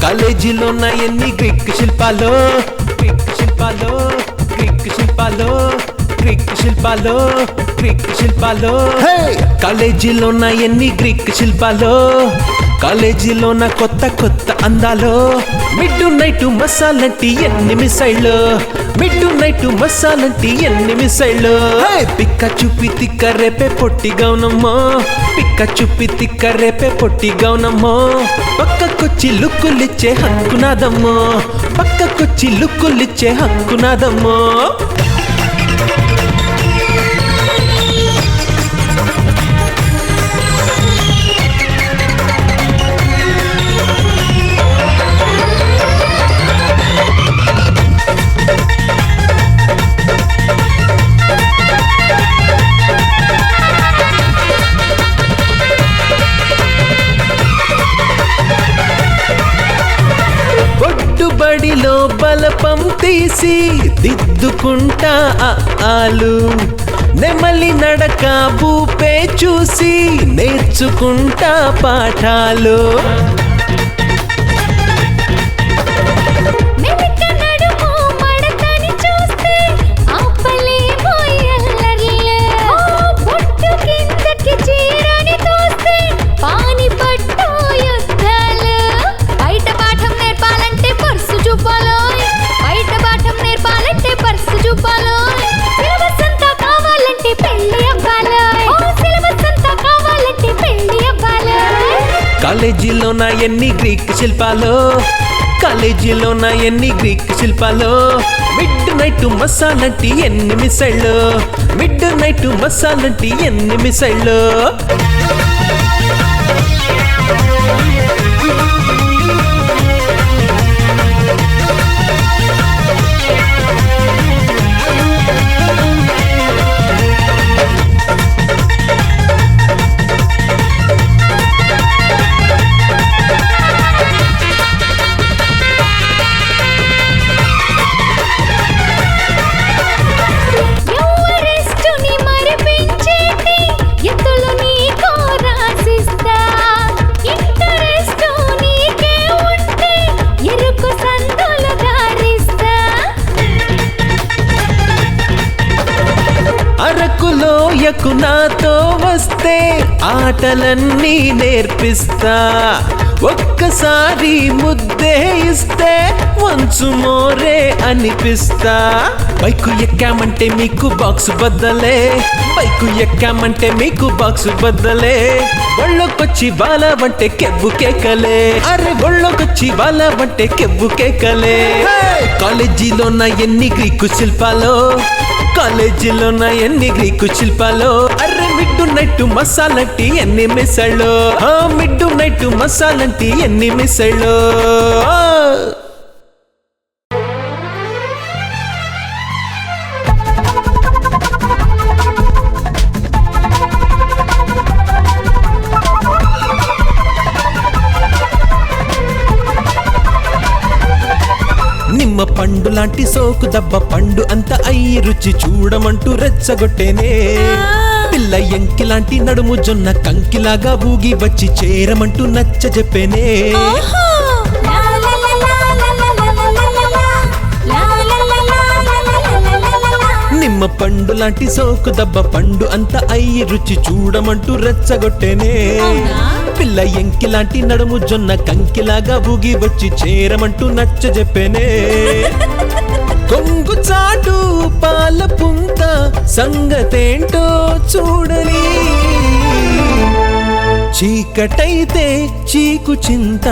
కాలేజీలో నా ఎన్ని గ్రీక్ శిల్పాలు గ్రీక్ శిల్పాలు గ్రీక్ శిల్పాలు గ్రీక్ శిల్పాలు గ్రీక్ శిల్పాలు కాలేజీలో నా ఎన్ని గ్రీక్ శిల్పాలు కాలేజీలో నా కొత్త కొత్త అందాలు మిడ్ నైట్ మసాలంటి ఎన్ని మిసైళ్ళు మిడ్ నైట్ మసాలంటి ఎన్ని మిసైళ్ళు పిక్క చూపి తిక్క రేపే పొట్టి గౌనమ్మో పిక్క చూపి తిక్క రేపే పొట్టి గౌనమ్మో పక్కకొచ్చి లుక్కులిచ్చే హక్కు నాదమ్మో పక్కకొచ్చి లుక్కులిచ్చే హక్కు నాదమ్మో బడిలో బలపం తీసి దిద్దుకుంటా ఆలు నెమలి నడక బూపే చూసి నేర్చుకుంటా పాఠాలు కాలేజీలో నా ఎన్ని గ్రీక్ శిల్పాలు కాలేజీలో నా ఎన్ని గ్రీక్ శిల్పాలు మిడ్ నైట్ మసాలంటి ఎన్ని మిసైళ్ళు మిడ్ నైట్ మసాలంటి ఎన్ని మిసైళ్ళు అరకులోయకు నాతో వస్తే ఆటలన్నీ నేర్పిస్తా ఒక్కసారి ముద్దే ఇస్తే వంచు మోరే అనిపిస్తా బైకు ఎక్కామంటే మీకు బాక్స్ బద్దలే బైకు ఎక్కామంటే మీకు బాక్స్ బద్దలే ఒళ్ళొకొచ్చి బాలవంటే కెవ్వు కేకలే అరే ఒళ్ళొకొచ్చి బాలవంటే కెవ్వు కేకలే కాలేజీలో నా ఎన్ని గ్రీకు శిల్పాలు కాలేజీలో నా ఎన్ని గ్రీకు శిల్పాలు అర్రే మిడ్డు నైట్ మసాలంటి ఎన్ని మిసైళ్ళు మిడ్డు నైట్ మసాలంటి ఎన్ని మిసైళ్ళు నిమ్మ పండు లాంటి సోకు దెబ్బ పండు అంత అయ్యి రుచి చూడమంటూ రెచ్చగొట్టేనే పిల్ల ఎంకి లాంటి నడుము జొన్న కంకిలాగా ఊగి వచ్చి చేరమంటూ నచ్చ చెప్పేనే నిమ్మ పండు లాంటి సోకు దెబ్బ పండు అంత అయ్యి రుచి చూడమంటూ రెచ్చగొట్టేనే పిల్ల ఎంకి లాంటి నడుము జొన్న కంకిలాగా ఊగి వచ్చి చేరమంటూ నచ్చ చెప్పేనే కొంగు చాటు పాల పుంత సంగతేంటో చూడని చీకటైతే చీకు చింత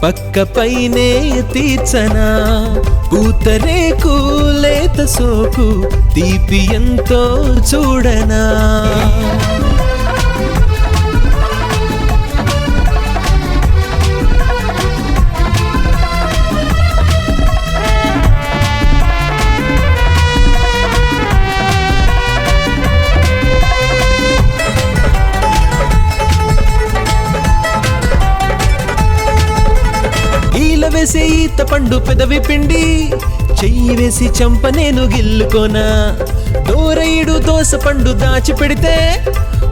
పక్క పైనే తీర్చనా పూతరేకు లేత సోకు తీపి ఎంతో చూడనా ఈల వేసే ఈత పండు పెదవి పిండి చెయ్యి వేసి చంప నేను గిల్లుకోనా దోరయుడు దోస పండు దాచి పెడితే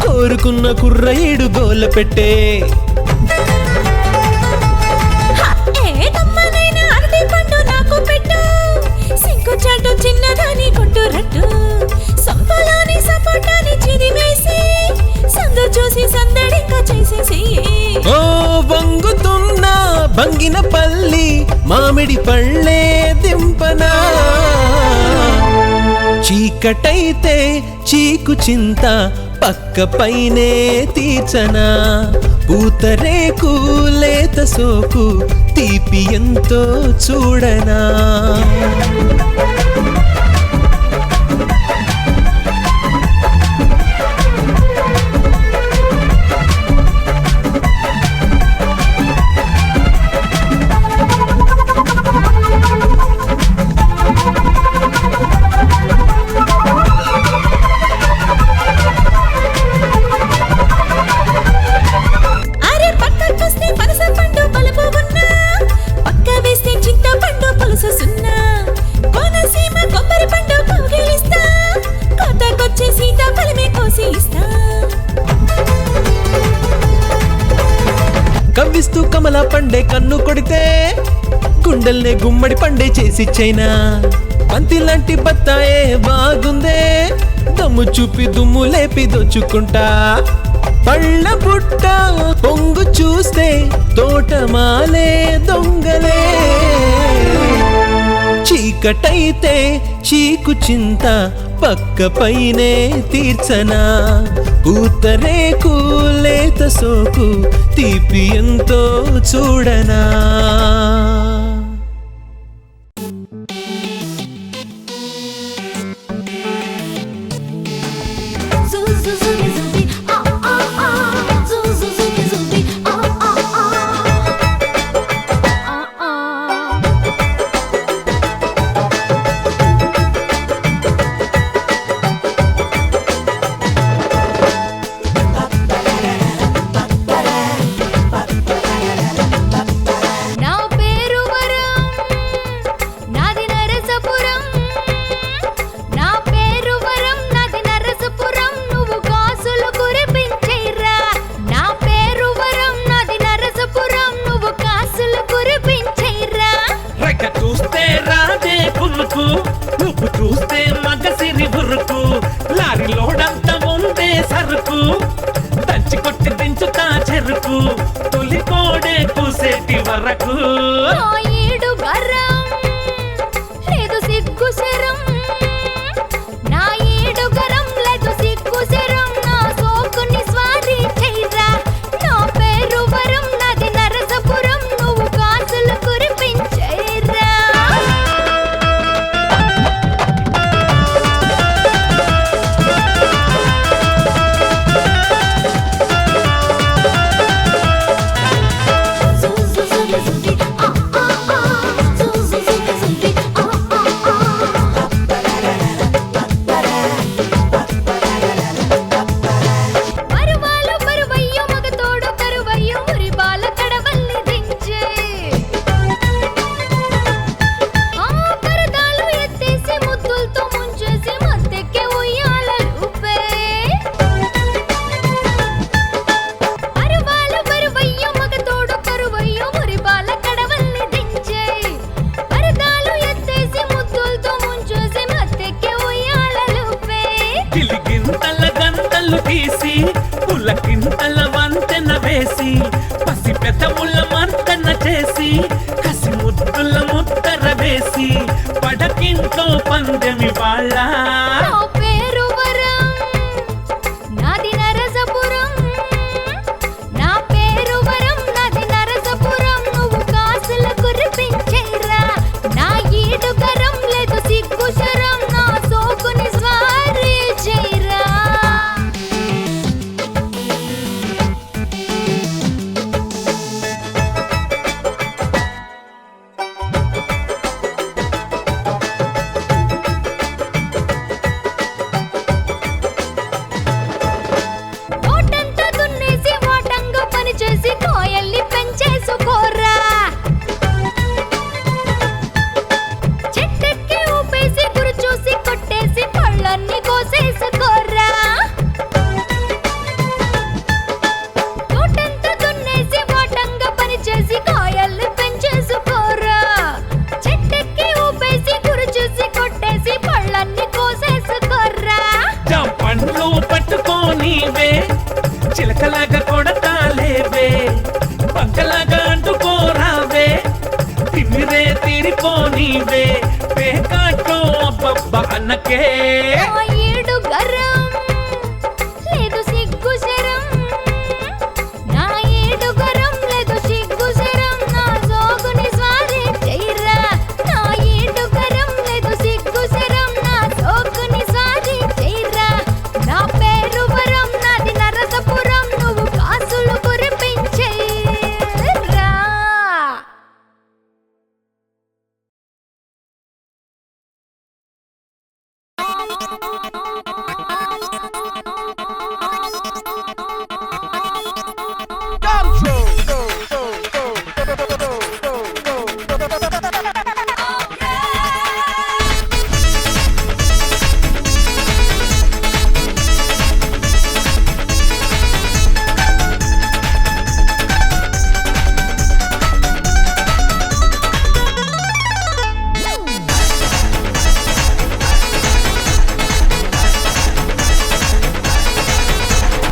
కోరుకున్న కుర్రయుడు గోల పెట్టే చిన్నదాని కొట్టు రట్టు సంపలాని సపోటాని చిదివేసి సందు చూసి సందడింకా చేసేసి ఓ వంగుతున్న భంగిన పల్లి మామిడి పళ్ళే దింపనా చీకటైతే చీకు చింత పక్క పైనే తీర్చనా పూతరేకు లేత సోకు తీపి ఎంతో చూడనా కవ్విస్తూ కమల పండే కన్ను కొడితే గుండెల్నే గుమ్మడి పండే చేసిచ్చైనా పంతి లాంటి బత్తాయే బాగుందే దమ్ము చూపి దుమ్ము లేపి దోచుకుంటా పళ్ళ బుట్ట పొంగు చూస్తే తోటమాలే దొంగలే చీకటైతే చీకు చింత పక్క పైనే తీర్చనా పూతరేకు లేత సోకు తీపి ఎంతో చూడనా చూస్తే మగసిరి బురుకు లారీలోడంత ఉందే సరుకు దంచి కొట్టి దించుతా చెరుకు తొలి కోడే కూసేటి వరకు తీసి పులకింతల వంతెన వేసి పసి పెదవుల మంతెన చేసి కసి ముద్దుల ముద్దర వేసి పడకింట్లో పందెమి వాళ్ళ వెళ్ళిపోనీవే పేకాటో అబ్బబ్బ అన్నకే నా ఏడు గరం లేదు సిగ్గు శరం నా ఏడు గరం లేదు సిగ్గు శరం నా సోగుని స్వారీ చెయ్యరా నా ఏడు గరం లేదు సిగ్గు శరం నా సోగుని స్వారీ చెయ్యరా నా పేరు వరం నాది నరసపురం నువ్వు కాసులు కురిపించేరా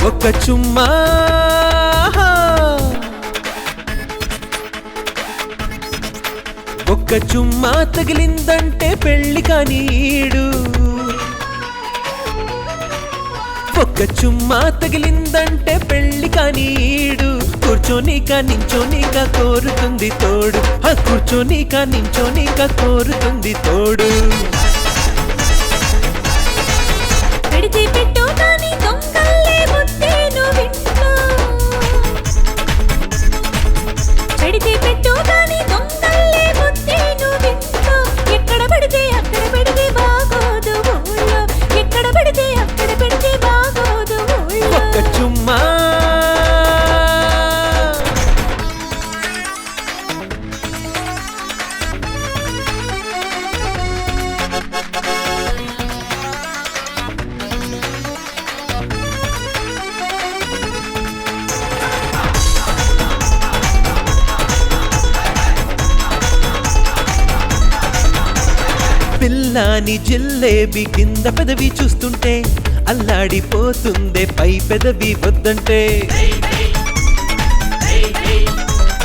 ఒక చుమ్మా ఒక్క చుమ్మా తగిలిందంటే పెళ్లి కానీడు ఒక్క చుమ్మా తగిలిందంటే పెళ్లి కానీడు కూర్చోనిక నించోనిక కోరుతుంది తోడు కూర్చోనిక నించోనిక కోరుతుంది తోడు పెడితే పెట్టు కానీ దొంగల్లే ముద్దేను వింటూ పెడితే పెట్టు కానీ దొంగల్లే ముద్దేను వింటూ ఎక్కడ పెడితే అక్కడ పెడితే బాగోదు ఊళ్ళో ఎక్కడ పెడితే అక్కడ పెడితే బాగోదు ఊళ్ళో ఒక్క చుమ్మా పిల్లాని జిల్లేబి కింద పెదవి చూస్తుంటే అల్లాడిపోతుందే పై పెదవి వద్దంటే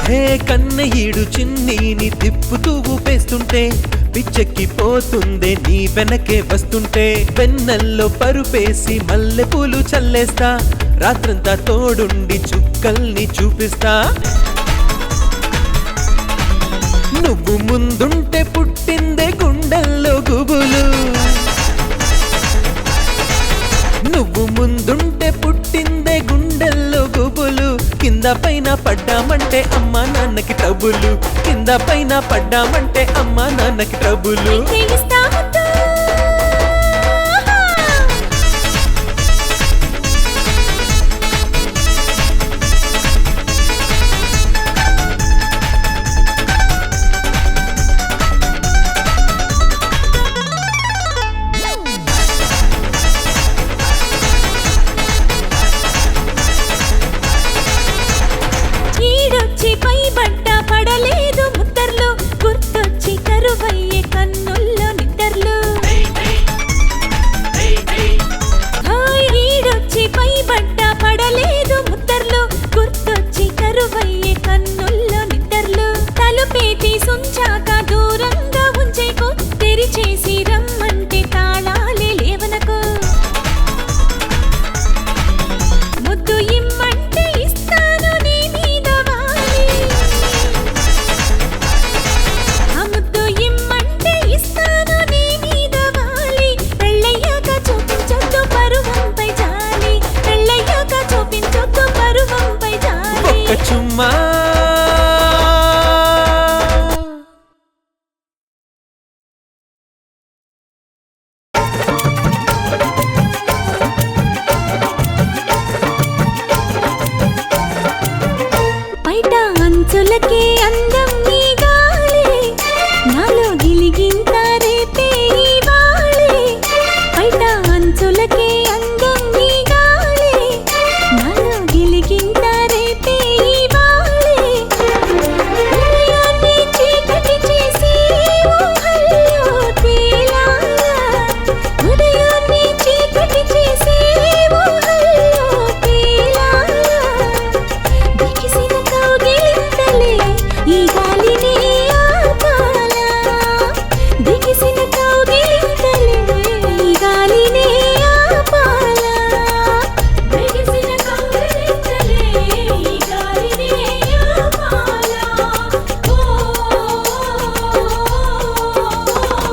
హే కన్నయ్యడు చిన్నీని తిప్పుతూ ఊపేస్తుంటే పిచ్చెక్కిపోతుందే నీ వెనకే వస్తుంటే వెన్నెల్లో పరుపేసి మల్లె పూలు చల్లేస్తా రాత్రంతా తోడుండి చుక్కల్ని చూపిస్తా నువ్వు ముందుంటే పుట్టిందే గుండెల్లో గుబులు నువ్వు ముందుంటే పుట్టిందే గుండెల్లో గుబులు కింద పైన పడ్డామంటే అమ్మా నాన్నకి ట్రబులు కింద పైన పడ్డామంటే అమ్మా నాన్నకి ట్రబులు చేయిస్తా ముద్దు ఈడొచ్చి పై బట్ట పడలేదు ముద్దర్లు గుర్తొచ్చి కరువయ్యే కన్నుల్లో నిద్దర్లు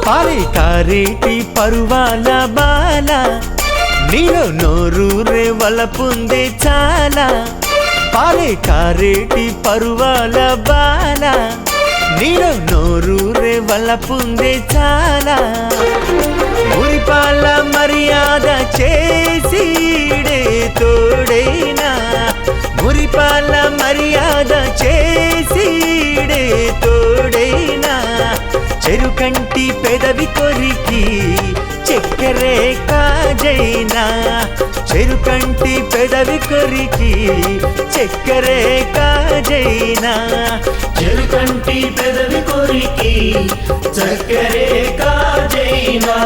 పారే కారేటి పరువాల బాల నీలో నోరూరే వలపుందే చాలా పారే కారేటి పరువాల బాల నీలో నోరూరే వలపుందే చాలా మురిపాల మర్యాద చేసిడే తోడైనా మురిపాల మర్యాద చేసిడే తోడైనా చెరుకంటి పెదవి కొరికి చక్కెరే కాజైనా చెరుకంటి పెదవి కొరికి చక్కెరే కాజైనా చెరుకంటి పెదవి కొరికి చక్కెరే కాజైనా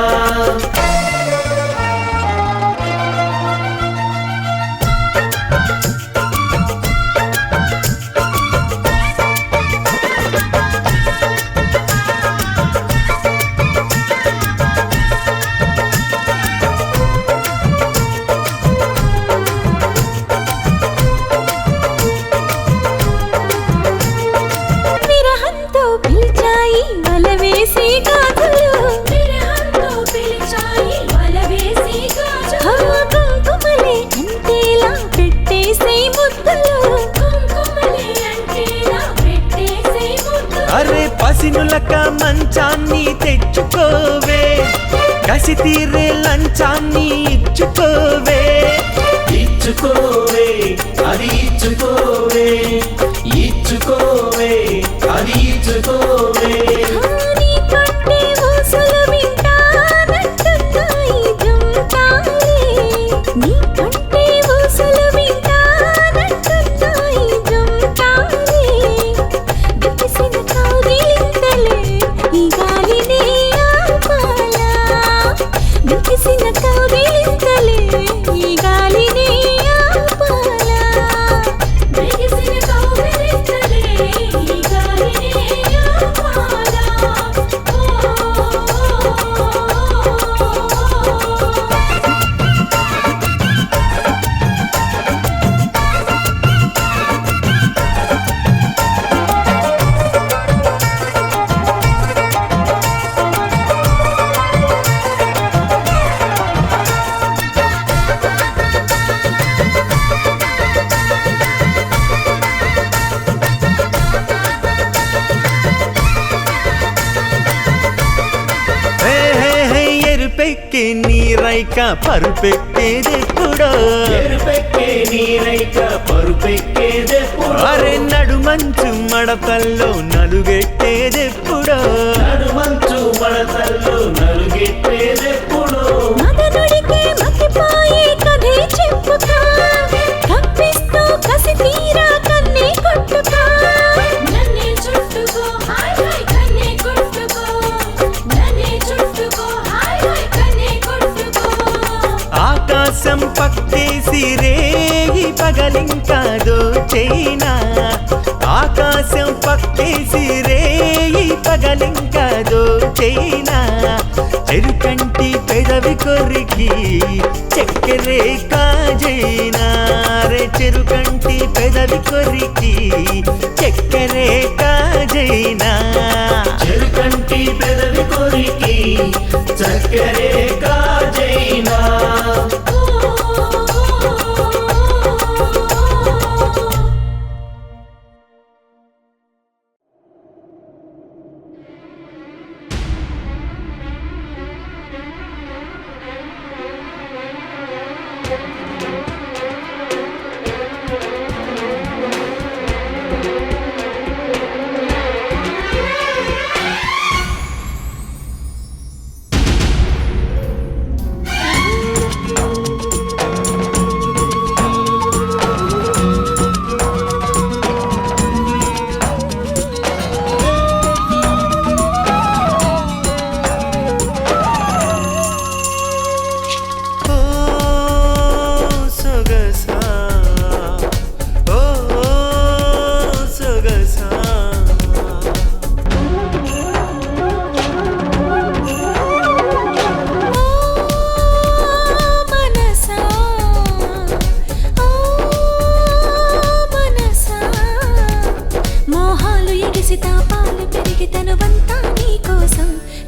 విరహంతో పిలిచాయి వలవేసి గాథలు విరహంతో పిలిచాయి వలవేసి గాథలు కుంకుమలే అంటేలా పెట్టేసే ముద్దలు కుంకుమలే అంటేలా పెట్టేసే ముద్దలు అరే పసినులక మంచాన్ని తెచ్చుకోవే కసి తీరే లంచాన్ని ఇచ్చుకోవే ఇచ్చుకోవే అది ఇచ్చుకోవే ఇచ్చుకోవే అది ఇచ్చుకోవే నీ కంటే ఊసలు వింటానంటున్నాయి జుంటాలే నీ కంటే ఊసలు వింటానంటున్నాయి జుంటాలే బిగిసిన కౌగిలింతలే ఈ గాలినే ఆపాలా బిగిసిన కౌగిలింతలే ఈ గాలినే ఆపాలా బిగిసిన కౌగిలింతలే ఈ గాలినే ఆపాలా హే హే హే ఎరుపెక్కే నీరైక పరుపెక్కేదెప్పుడో ఎరుపెక్కే నీరైక పరుపెక్కేదెప్పుడు అరే నడుమంచు మడతల్లో నలుగెట్టేదెప్పుడో నడుమంచు మడతల్లో నలుగెట్టేదెప్పుడు మదనుడికే మతిపోయే కథే చెప్పుతా కప్పిస్తూ కసి తీరా కన్నే కొట్టుతా నన్నే చుట్టుకో హాయ్ హాయ్ కన్నే కొట్టుకో నన్నే చుట్టుకో హాయ్ హాయ్ కన్నే కొట్టుకో ఆకాశం పక్కేసి రేగి పగలింకా దోచైనా ఆకాశం పక్కేసి రేగి పగలింకా దోచైనా చెరుకంటి పెదవి కొరికి చక్కెరే కాజైనా రే చెరుకంటి పెదవి కొరికి చక్కెరే కాజైనా చెరుకంటి పెదవి కొరికి చక్కెరే కాజైనా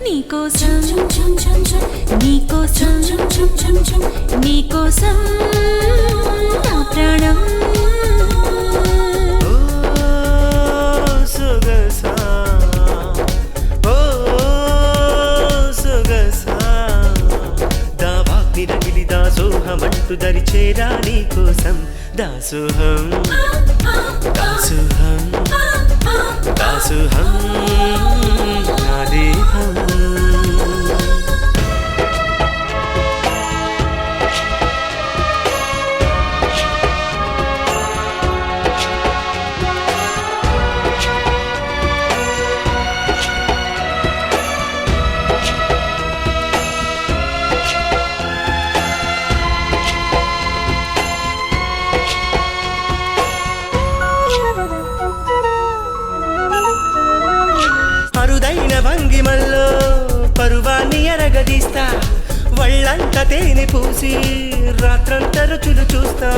నీకోసం నీకోసం నీకోసం నా ప్రాణం సొగసా ఓ సొగసా దావాగ్ని రగిలి దాసోహమంటూ దరి చేరా నీకోసం దాసోహం దాసోహం దాసోహం నా దేహం అరుదైన భంగిమల్లో పరువాన్ని ఎరగదీస్తా వళ్ళంత తేనె పూసి రాత్రంతా రుచులు చూస్తా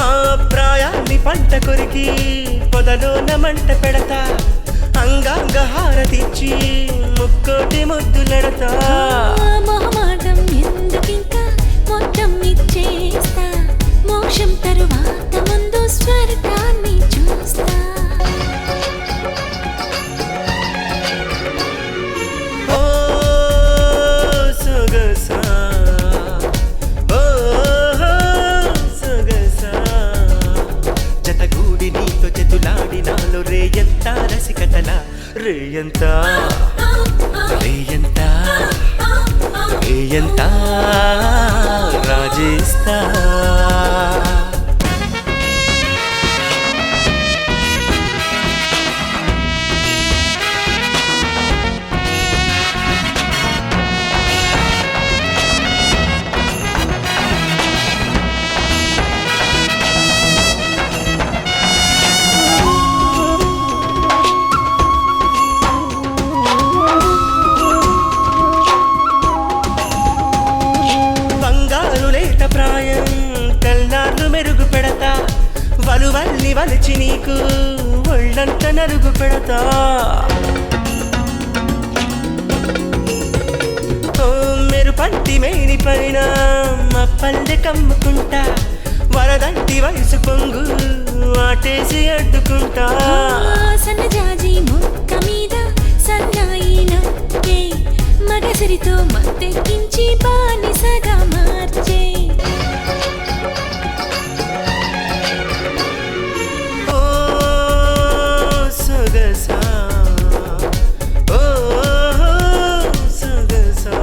ఆ ప్రాయాన్ని పంట కొరికి పొదలోన మంట పెడతా అంగాంగ హారతిచ్చి ముక్కోటి ముద్దులెడతా మొహమాటం ఎందుకింకా మొత్తం ఇచ్చేస్తా మోక్షం తరువాత ముందు స్వర్గాన్ని చూస్తా ఓ సొగసా ఓ సొగసా జతగూడి నీతో చేతులాడి నాలో రేయంత రసికతల రేయంత రేయంత రేయంత రాజేస్తా ప్రాయం తెల్లార్లు మెరుగు పెడతా వలువల్లి వలిచి నీకు ఒళ్ళంత నరుగు పెడతా ఓ మెరుపంటి మేని పైన మప్పల్లె కమ్ముకుంటా వరదంటి వయసు పొంగు ఆటేసి అడ్డుకుంటా సన్నజాజి ముక్క మీద సన్నాయి నొక్కే మగసిరితో మత్తెక్కించి బానిసగా మార్చే ఓ సొగసా ఓ సొగసా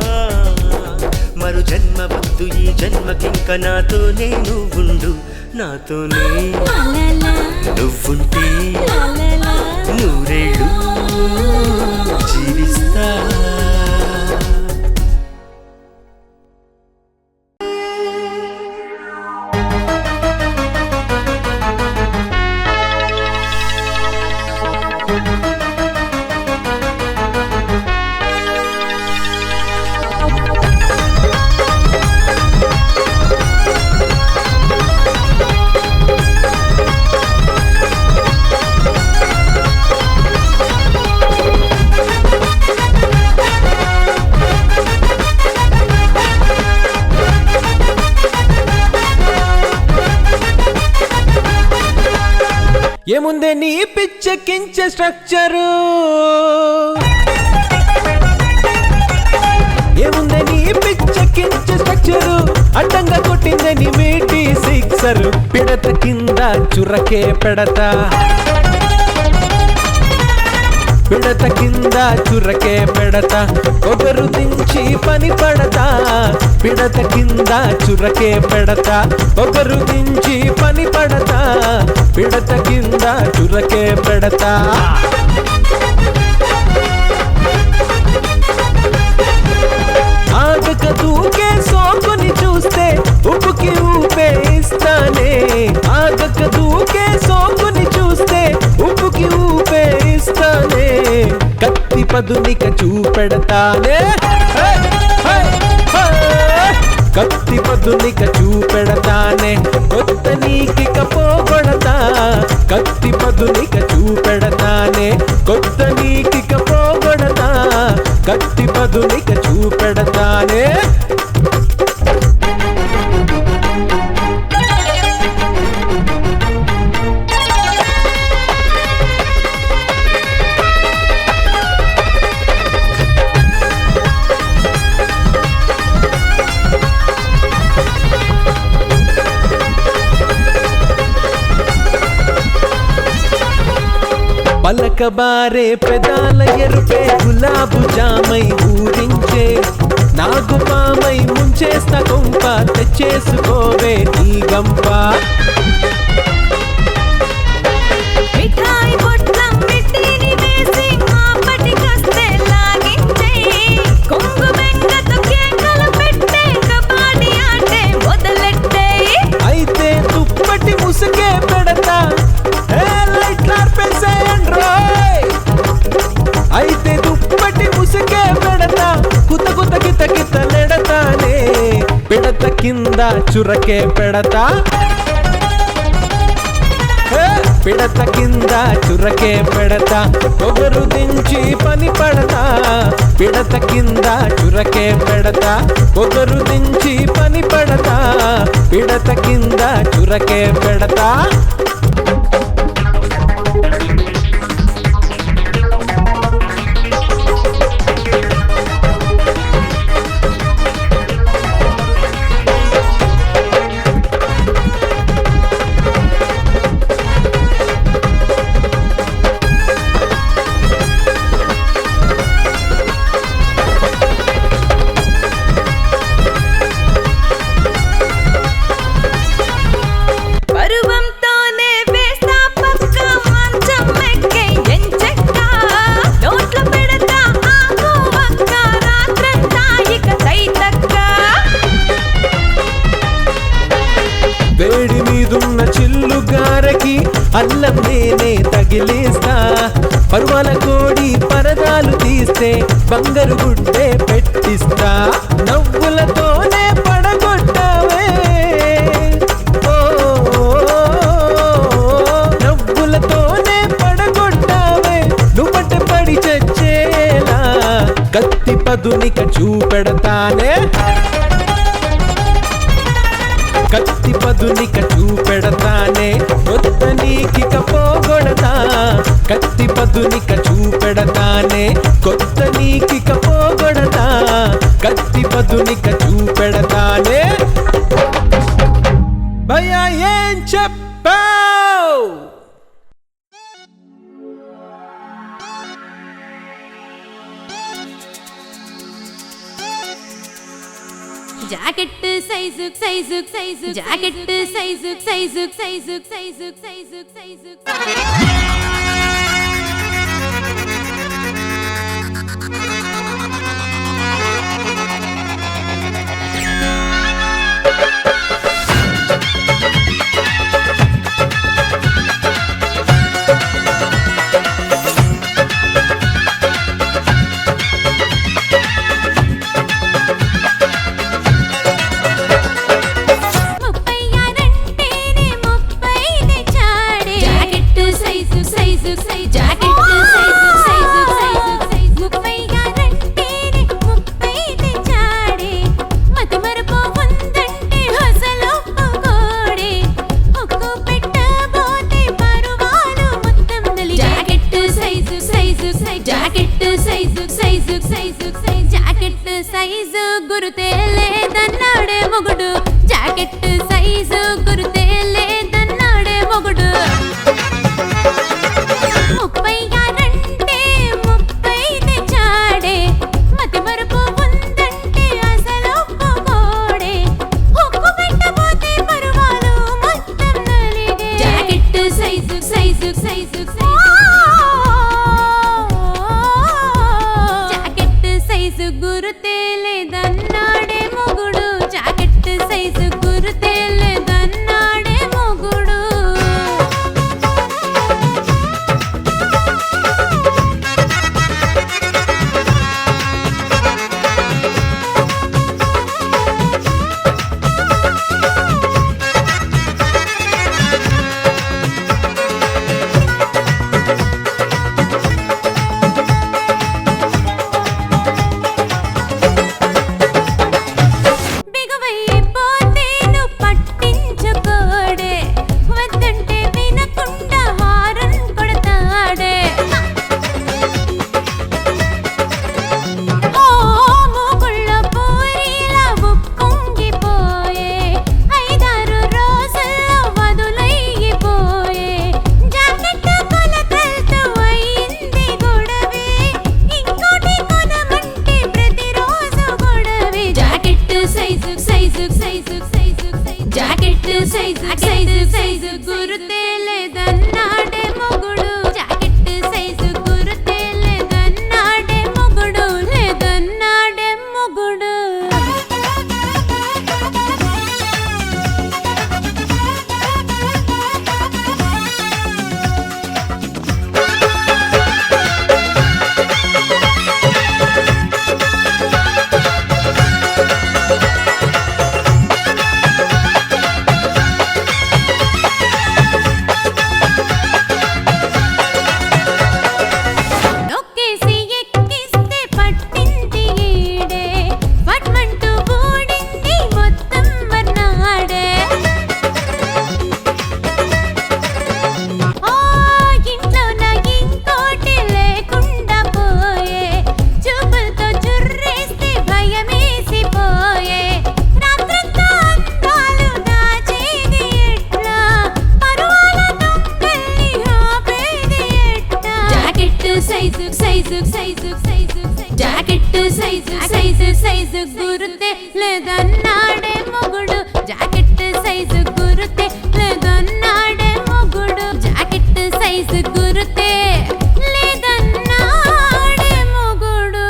మరు జన్మ వద్దు ఈ జన్మకింక నాతోనే నువ్వుండు నాతోనే నువ్వుంటే నూరేళ్ళు జీవిస్తా ఏముందే నీ పిచ్చెక్కించే స్ట్రక్చరు ఏముందే నీ పిచ్చెక్కించే స్ట్రక్చరు అడ్డంగా కొట్టిందే నీ మీటి సిక్సరు పిడత కింద చురకే పెడతా పిడత కింద చురకే పెడతా ఒకరు దించి పని పడతా పిడత కింద చురకే పెడతా ఒకరు దించి పని పడతా పిడత కింద చురకే పెడతా ఆగక దూకే సోకుని చూస్తే ఉప్పుకి ఊపే ఇస్తానే ఆగక దూకే సోకుని చూస్తే ఉప్పుకి ఊపే ఇస్తానే కత్తి పదునిక చూపెడతానే కత్తి పదునిక చూపెడతానే కొత్త నీకిక పోగొడతా కత్తి కత్తి పదునిక చూపెడతానే కొత్త నీకిక పోగొడతా కత్తి పదునిక చూపెడతానే పలకబారే పెదాల ఎరుపే గులాబు జామై ఊరించే నాగుపామై ముంచేస్తా కొంప తెచ్చేసుకోవే నీ గంప మిఠాయి పొట్లం మిట్టిని వేసి మాపటికొస్తే లాగించేయి కొంగు బెంగతో కేకలు పెట్టే కబాడీ ఆటే మొదలెట్టేయి అయితే తుప్పటి ముసుగే పెడతా అయితే దుప్పటి ముసుగే పెడతా కుత కుత కిత కిత నెడతానే పిడత కింద చురకే పెడతా పిడత కింద చురకే పెడతా పొగరు దించి పని పడతా పిడత కింద చురకే పెడతా పొగరు దించి పని పడతా పిడత కింద చురకే పెడతా వేడి మీదున్న చిల్లుగారకి అల్లం నేనే తగిలేస్తా పరువాల కోడి పరదాలు తీస్తే బంగారు గుడ్డే పెట్టిస్తా నవ్వులతోనే పడగొట్టావే నవ్వులతోనే పడగొట్టావే నువ్వట పడి చచ్చేలా కత్తి పదునిక చూపెడతానే కత్తి పదునిక చూపెడతానే కొత్త నీకిక పోగొడతా కత్తి పదునిక చూపెడతానే కొత్త నీకిక పోగొడతా కత్తి పదునిక చూపెడతానే భయ్యా ఏం చెప్పావ్ jacket size size size jacket size size size size size size size గురుతే లేదన్నాడే మొగుడు జాకెట్ సైజు గురుతే లేదన్నాడే మొగుడు 36 30 తెచ్చాడే మతి మరుపు ఉందంటే అసలు ఒప్పుకోడే హుక్కు పెట్టబోతే పరువాలు మొత్తం నలిగే jacket size size size jacket size గురుతే లేదన్నాడే మొగుడు జాకెట్ సైజు గురుతే లేదన్నాడే మొగుడు size size size size jacket size size size గురుతే లేదన్నాడే మొగుడు జాకెట్ సైజు గురుతే లేదన్నాడే మొగుడు జాకెట్ సైజు గురుతే లేదన్నాడే మొగుడు.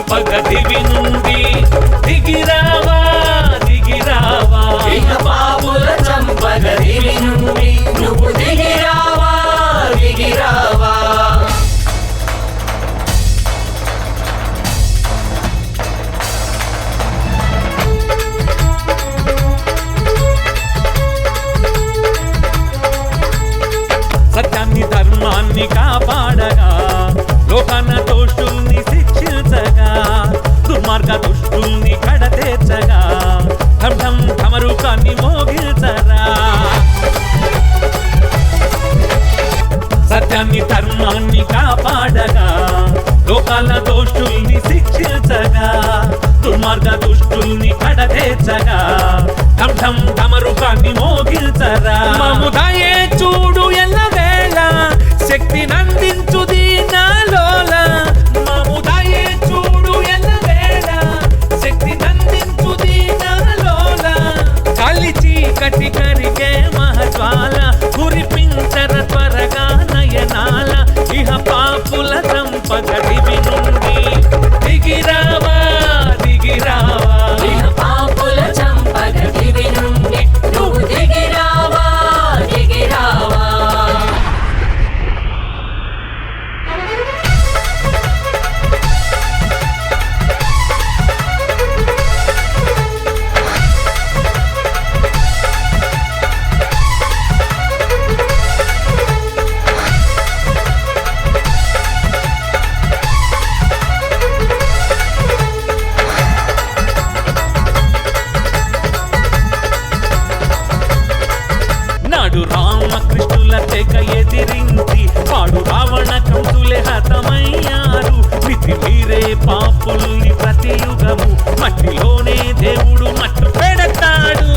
పగదివి నుండి దిగిరావా దిగిరావా ఇక పాపుల చంపగదివి నుండి నువ్వు దిగిరావా దిగిరావా. సత్యాన్ని ధర్మాన్ని కాపాడగా లోకాన దోషుల్ని శిక్షించగా దుర్మార్గ దుష్టుల్ని కడతేర్చగా ఢం ఢం ఢమరుకాన్ని మోగించరా. సత్యాన్ని ధర్మాన్ని కాపాడగా లోకాల దోషుల్ని శిక్షించగా దుర్మార్గ దుష్టుల్ని కడతేర్చగా ఢం ఢం ఢమరుకాన్ని మోగించరా. మముదయే చూడు ఎల్లవేళ శక్తి నందించు దీనాలోల మముదయే చూడు ఎల్లవేళ శక్తి నందించు దీనాలోల కాలి చీకటి కరిగే మహజ్వాల కురిపించర త్వరగా నయనాల ఇహ పాపుల చంపగదివి నుండి దిగిరావా దిగిరావా ఇక పాపుల చంపగదివి నుండి నువ్వు దిగిరావా దిగిరావా. నాడు రామకృష్ణుల తెగ ఎదిరించి పాడు రావణ కంసులే హతమయ్యారు. మితి మీరే పాపుల్ని ప్రతి యుగము మట్టిలోనే దేవుడు మట్టు పెడతాడు.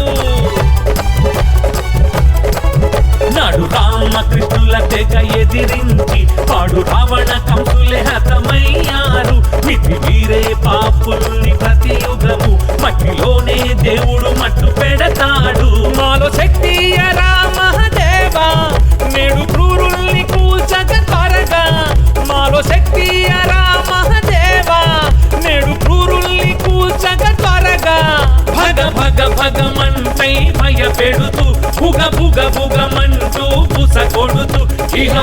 నాడు రామకృష్ణుల తెగ ఎదిరించి పాడు రావణ కంసులే హతమయ్యారు. మితి మీరే పాపుల్ని ప్రతి యుగము మట్టిలోనే దేవుడు మట్టు పెడతాడు. మాలో శక్తి రామదేవా నేడు క్రూరుల్ని కూల్చగ త్వరగా మాలో శక్తి రామదేవా నేడు క్రూరుల్ని కూల్చగ త్వరగా భగ భగ భగమంటై భయపెడుతూ భుగ భుగ భుగమంటూ బుస కొడుతూ ఇహ